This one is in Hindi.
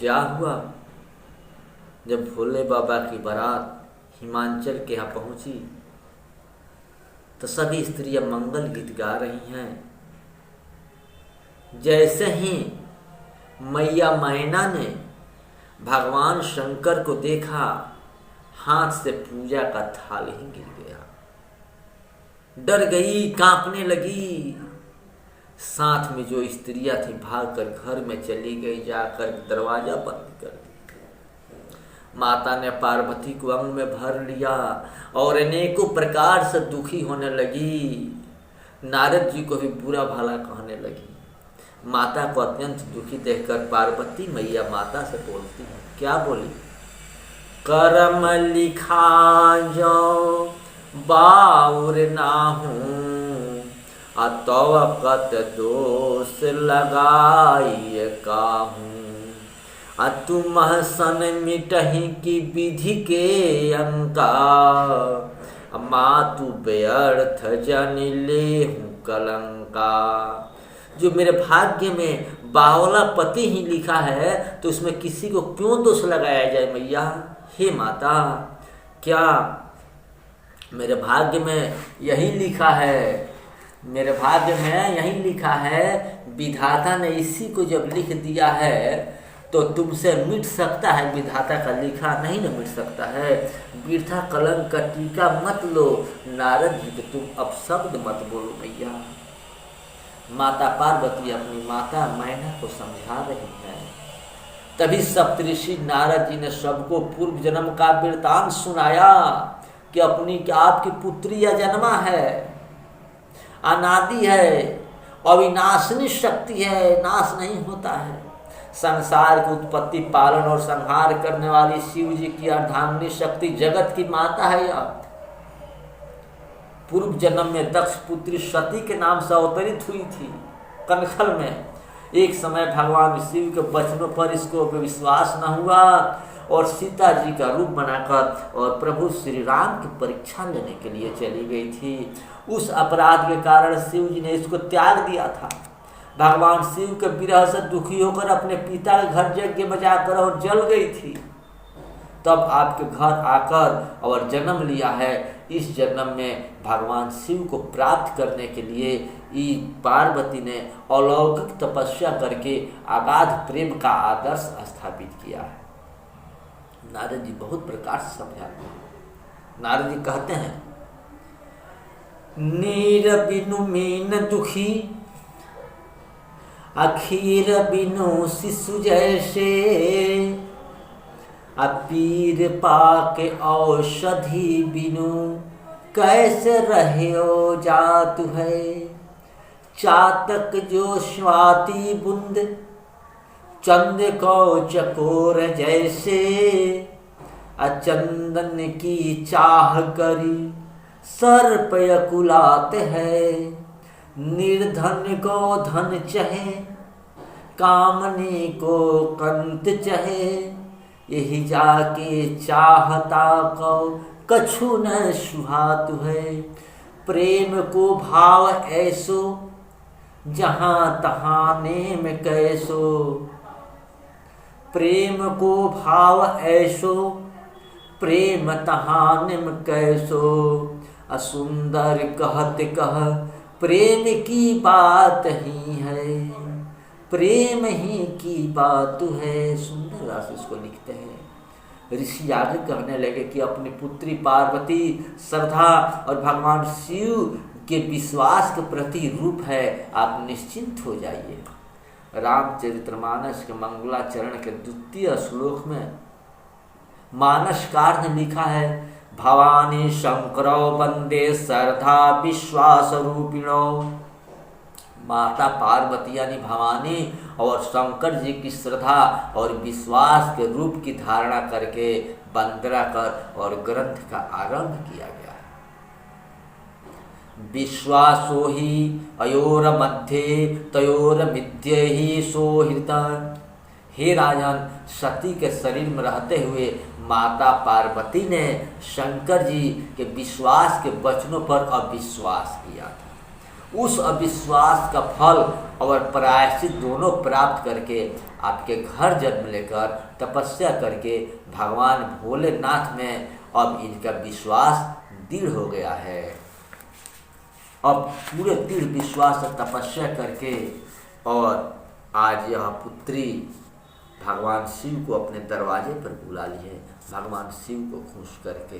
क्या हुआ? जब भोले बाबा की बारात हिमाचल के यहाँ पहुंची तो सभी स्त्रियां मंगल गीत गा रही हैं। जैसे ही मैया मैना ने भगवान शंकर को देखा, हाथ से पूजा का थाल ही गिर गया। डर गई, कांपने लगी। साथ में जो स्त्रियां थी भागकर घर में चली गई, जाकर दरवाजा बंद कर दिया। माता ने पार्वती को अंग में भर लिया और अनेकों प्रकार से दुखी होने लगी। नारद जी को भी बुरा भला कहने लगी। माता को अत्यंत दुखी देखकर पार्वती मैया माता से बोलती है, क्या बोली? कर्म लिखा जो बाउर ना हूँ, अतवकत दोष लगाई काहूँ। तुम सन मिटही की विधि के अंका, मातु व्यर्थ जन ले हूँ कलंका। जो मेरे भाग्य में बावला पति ही लिखा है तो उसमें किसी को क्यों दोष लगाया जाए मैया? हे माता, क्या मेरे भाग्य में यही लिखा है? मेरे भाग्य में यही लिखा है। विधाता ने इसी को जब लिख दिया है तो तुमसे मिट सकता है? विधाता का लिखा नहीं न मिट सकता है। वृथा कलंक का टीका मत लो। नारद जी को तुम अपशब्द मत बोलो मैया। माता पार्वती अपनी माता मैना को समझा रही है। तभी सप्तऋषि नारद जी ने सबको पूर्व जन्म का वृतांत सुनाया कि आपकी पुत्री यह जन्मा है, अनादि है, अविनाशिनी शक्ति है, नाश नहीं होता है। संसार की उत्पत्ति, पालन और संहार करने वाली शिव जी की अर्धांगिनी शक्ति जगत की माता है। यह पूर्व जन्म में दक्ष पुत्री सती के नाम से अवतरित हुई थी कनखल में। एक समय भगवान शिव के वचनों पर इसको विश्वास न हुआ और सीता जी का रूप बनाकर और प्रभु श्री राम की परीक्षा लेने के लिए चली गई थी। उस अपराध के कारण शिव जी ने इसको त्याग दिया था। भगवान शिव के विरह से दुखी होकर अपने पिता के घर यज्ञ बजाकर और जल गई थी। तब आपके घर आकर और जन्म लिया है। इस जन्म में भगवान शिव को प्राप्त करने के लिए पार्वती ने अलौकिक तपस्या करके अगाध प्रेम का आदर्श स्थापित किया है। नारद जी बहुत प्रकार से समझाते हैं। नारद जी कहते हैं, नीर बिनु मीन दुखी, अखीर बिनु शिशु जैसे, पीर पाके औषधि बिनु कैसे रहो जातु है। चातक जो स्वाति बुंद, चंद को चकोर जैसे, अचंदन की चाह करी सर्प यकुलात है। निर्धन को धन चहे, कामनी को कंत चहे, यही जाके चाहता को कछु न सुहातु है। प्रेम को भाव ऐसो, जहाँ तहाँ नेम कैसो। प्रेम को भाव ऐसो, प्रेम तहाँ नेम कैसो। असुंदर कहत कह, प्रेम की बात ही है, प्रेम ही की बात है। सुंदर रास इसको लिखते हैं। ऋषि आगे कहने लगे कि अपनी पुत्री पार्वती श्रद्धा और भगवान शिव के विश्वास के प्रति रूप है। आप निश्चिंत हो जाइए। रामचरितमानस के मंगलाचरण के 2 श्लोक में मानसकार ने लिखा है, भवानी शंकरो वंदे श्रद्धा विश्वास रूपिणो। माता पार्वती यानी भवानी और शंकर जी की श्रद्धा और विश्वास के रूप की धारणा करके वंदना कर और ग्रंथ का आरंभ किया गया है। विश्वासो ही अयोर मध्य तयोर मिथ्य ही सोहृत। हे राजन, सती के शरीर में रहते हुए माता पार्वती ने शंकर जी के विश्वास के वचनों पर अविश्वास किया था। उस अविश्वास का फल और प्रायश्चित दोनों प्राप्त करके आपके घर जन्म लेकर तपस्या करके भगवान भोलेनाथ में अब इनका विश्वास दृढ़ हो गया है। अब पूरे दृढ़ विश्वास से तपस्या करके और आज यह पुत्री भगवान शिव को अपने दरवाजे पर बुला लिए, भगवान शिव को खुश करके।